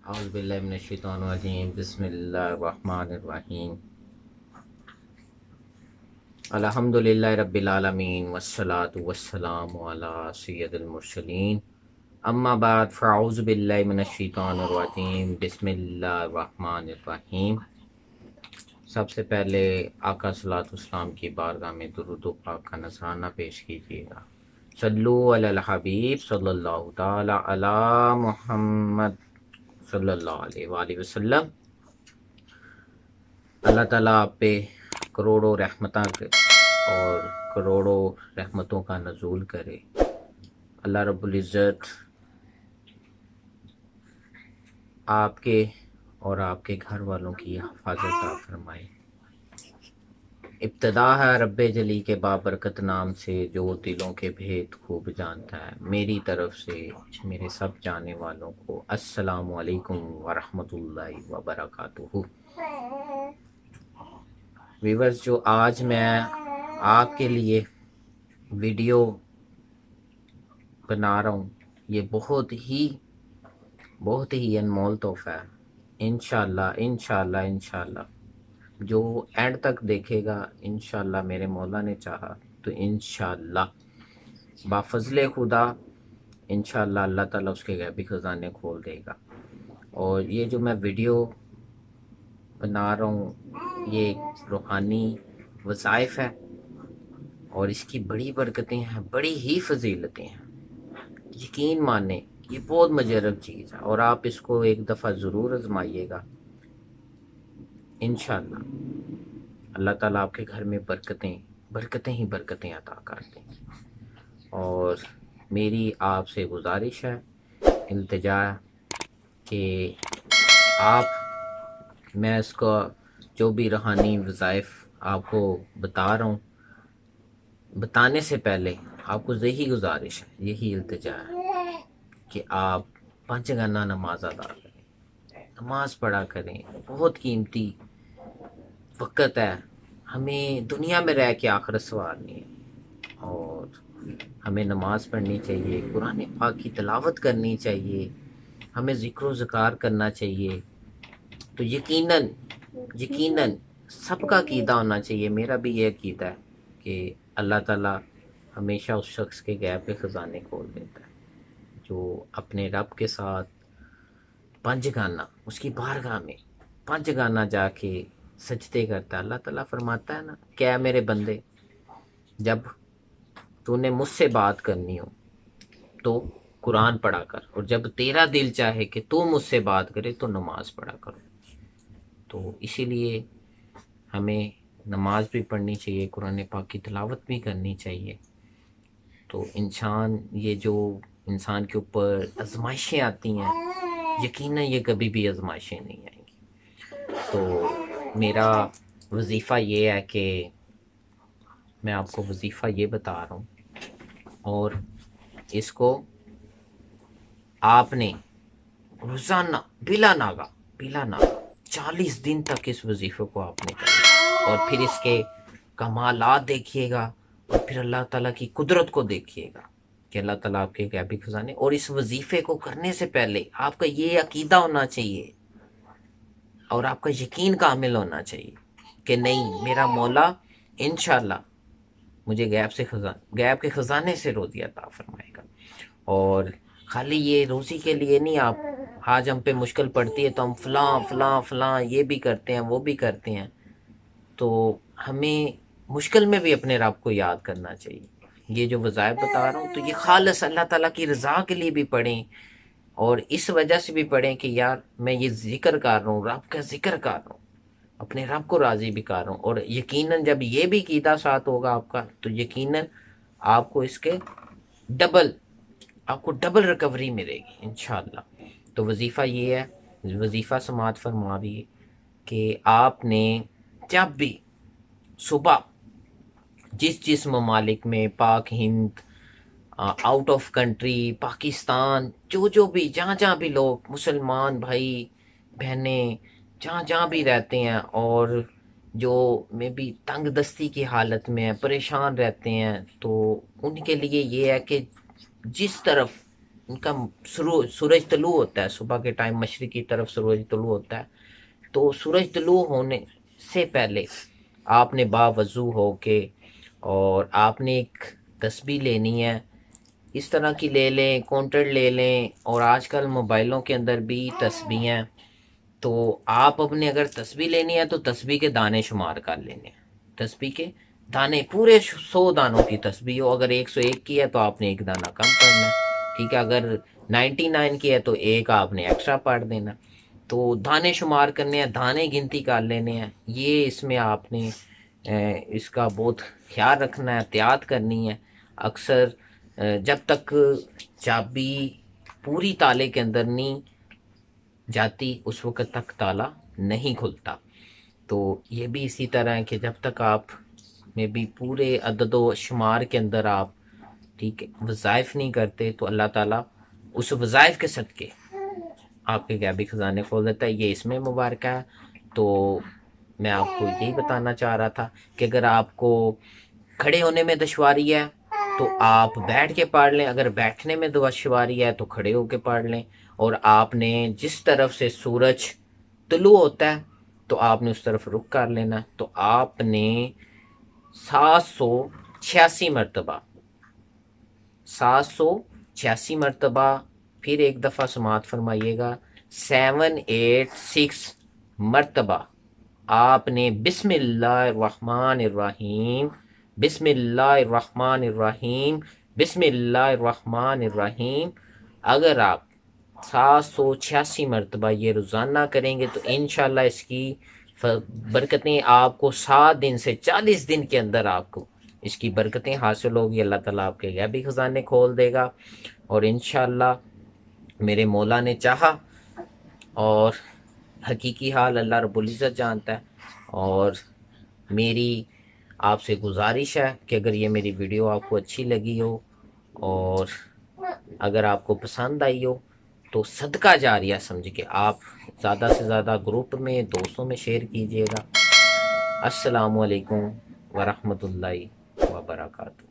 اعوذ باللہ من الشیطان الرجیم بسم اللہ الرحمن الرحیم الحمد للہ رب العالمین والصلاة والسلام علی سید المرسلین اما بعد فاعوذ باللہ من الشیطان الرجیم بسم اللہ الرحمن الرحیم۔ سب سے پہلے آقا صلی اللہ علیہ وسلم کی بارگاہ میں درود و پاک کا نذرانہ پیش کیجیے گا۔ صلو علی الحبیب صلی اللہ تعالی علی محمد صلی اللہ علیہ وآلہ وسلم۔ اللہ تعالیٰ آپ پہ کروڑوں رحمتاں اور کروڑوں رحمتوں کا نزول کرے۔ اللہ رب العزت آپ کے اور آپ کے گھر والوں کی حفاظت عطا فرمائے۔ ابتدا ہے رب جلی کے بابرکت نام سے جو دلوں کے بھید خوب جانتا ہے۔ میری طرف سے میرے سب جانے والوں کو السلام علیکم ورحمۃ اللہ وبرکاتہ۔ ویورز، جو آج میں آپ کے لیے ویڈیو بنا رہا ہوں یہ بہت ہی انمول تحفہ ہے۔ انشاءاللہ جو اینڈ تک دیکھے گا انشاءاللہ میرے مولا نے چاہا تو انشاءاللہ بفضل خدا انشاءاللہ اللہ تعالیٰ اس کے غیبی خزانے کھول دے گا۔ اور یہ جو میں ویڈیو بنا رہا ہوں یہ روحانی وظائف ہے اور اس کی بڑی برکتیں ہیں، بڑی ہی فضیلتیں ہیں۔ یقین مانیں یہ بہت مجرب چیز ہے اور آپ اس کو ایک دفعہ ضرور آزمائیے گا۔ انشاءاللہ اللہ تعالیٰ آپ کے گھر میں برکتیں عطا کر دیں۔ اور میری آپ سے گزارش ہے، التجا ہے کہ میں اس کو جو بھی روحانی وظائف آپ کو بتا رہا ہوں بتانے سے پہلے آپ کو یہی گزارش ہے، یہی التجا ہے کہ آپ 5 گانا نماز ادا کریں، نماز پڑھا کریں۔ بہت قیمتی وقت ہے، ہمیں دنیا میں رہ کے آخرت سنوارنی ہے اور ہمیں نماز پڑھنی چاہیے، قرآن پاک کی تلاوت کرنی چاہیے، ہمیں ذکر و ذکار کرنا چاہیے۔ تو یقیناً سب کا عقیدہ ہونا چاہیے، میرا بھی یہ عقیدہ ہے کہ اللہ تعالیٰ ہمیشہ اس شخص کے غیب کے خزانے کھول دیتا ہے جو اپنے رب کے ساتھ 5 گانا اس کی بارگاہ میں 5 گانا جا کے سجدے کرتا ہے۔ اللہ تعالیٰ فرماتا ہے نا، کیا میرے بندے، جب تو نے مجھ سے بات کرنی ہو تو قرآن پڑھا کر، اور جب تیرا دل چاہے کہ تو مجھ سے بات کرے تو نماز پڑھا کرو۔ تو اسی لیے ہمیں نماز بھی پڑھنی چاہیے، قرآن پاک کی تلاوت بھی کرنی چاہیے۔ تو یہ جو انسان کے اوپر آزمائشیں آتی ہیں یقیناً یہ کبھی بھی آزمائشیں نہیں آئیں گی۔ تو میرا وظیفہ یہ ہے کہ میں آپ کو وظیفہ یہ بتا رہا ہوں اور اس کو آپ نے روزانہ بلا ناغہ 40 دن تک اس وظیفے کو آپ نے کرنا اور پھر اس کے کمالات دیکھیے گا اور پھر اللہ تعالیٰ کی قدرت کو دیکھیے گا کہ اللہ تعالیٰ آپ کے غیبی خزانے۔ اور اس وظیفے کو کرنے سے پہلے آپ کا یہ عقیدہ ہونا چاہیے اور آپ کا یقین کامل ہونا چاہیے کہ نہیں، میرا مولا انشاءاللہ مجھے غیب کے خزانے سے روزی عطا فرمائے گا۔ اور خالی یہ روزی کے لیے نہیں، آپ آج ہم پہ مشکل پڑتی ہے تو ہم فلاں یہ بھی کرتے ہیں وہ بھی کرتے ہیں، تو ہمیں مشکل میں بھی اپنے رب کو یاد کرنا چاہیے۔ یہ جو وظائف بتا رہا ہوں تو یہ خالص اللہ تعالیٰ کی رضا کے لیے بھی پڑھیں اور اس وجہ سے بھی پڑھیں کہ یار میں یہ ذکر کر رہا ہوں، رب کا ذکر کر رہا ہوں، اپنے رب کو راضی بھی کر رہا ہوں۔ اور یقیناً جب یہ بھی عقیدہ ساتھ ہوگا آپ کا تو یقیناً آپ کو اس کے ڈبل ریکوری ملے گی انشاءاللہ۔ تو وظیفہ یہ ہے، وظیفہ سماعت فرماویے کہ آپ نے جب بھی صبح جس ممالک میں، پاک ہند، آؤٹ آف کنٹری، پاکستان، جو بھی جہاں بھی لوگ مسلمان بھائی بہنیں جہاں بھی رہتے ہیں اور جو میں بھی تنگ دستی کی حالت میں ہیں، پریشان رہتے ہیں، تو ان کے لیے یہ ہے کہ جس طرف ان کا سورج طلوع ہوتا ہے، صبح کے ٹائم مشرقی طرف سورج طلوع ہوتا ہے، تو سورج طلوع ہونے سے پہلے آپ نے باوضو ہو کے اور آپ نے ایک تسبیح لینی ہے، اس طرح کی لے لیں، کونٹر لے لیں، اور آج کل موبائلوں کے اندر بھی تسبیح ہیں، تو آپ اپنے اگر تسبیح لینی ہے تو تسبیح کے دانے شمار کر لینے ہیں، تسبیح کے دانے پورے 100 دانوں کی تسبیح ہو، اگر 101 کی ہے تو آپ نے ایک دانہ کم پڑھنا ہے، ٹھیک ہے، اگر 99 کی ہے تو ایک آپ نے ایکسٹرا پڑھ دینا، تو دانے شمار کرنے ہیں، دانے گنتی کر لینے ہیں، یہ اس میں آپ نے اس کا بہت خیال رکھنا ہے، احتیاط کرنی ہے، اکثر جب تک چابی پوری تالے کے اندر نہیں جاتی اس وقت تک تالا نہیں کھلتا، تو یہ بھی اسی طرح ہے کہ جب تک آپ میں بھی پورے عدد و شمار کے اندر آپ ٹھیک ہے وظائف نہیں کرتے تو اللہ تعالیٰ اس وظائف کے صدقے آپ کے غیبی خزانے کھول دیتا ہے، یہ اس میں مبارکہ ہے۔ تو میں آپ کو یہی بتانا چاہ رہا تھا کہ اگر آپ کو کھڑے ہونے میں دشواری ہے تو آپ بیٹھ کے پڑھ لیں، اگر بیٹھنے میں دشواری ہے تو کھڑے ہو کے پڑھ لیں، اور آپ نے جس طرف سے سورج طلوع ہوتا ہے تو آپ نے اس طرف رخ کر لینا، تو آپ نے 786 مرتبہ 786 مرتبہ، پھر ایک دفعہ سماعت فرمائیے گا، 786 مرتبہ آپ نے بسم اللہ الرحمن الرحیم، بسم اللہ الرحمن الرحیم، بسم اللہ الرحمن الرحیم، اگر آپ 786 مرتبہ یہ روزانہ کریں گے تو انشاءاللہ اس کی برکتیں آپ کو 7 دن سے 40 دن کے اندر آپ کو اس کی برکتیں حاصل ہوگی، اللہ تعالیٰ آپ کے غیبی خزانے کھول دے گا، اور انشاءاللہ میرے مولا نے چاہا، اور حقیقی حال اللہ رب العزت جانتا ہے، اور میری آپ سے گزارش ہے کہ اگر یہ میری ویڈیو آپ کو اچھی لگی ہو اور اگر آپ کو پسند آئی ہو تو صدقہ جاریہ سمجھ کے آپ زیادہ سے زیادہ گروپ میں دوستوں میں شیئر کیجیے گا۔ السلام علیکم ورحمۃ اللہ وبرکاتہ۔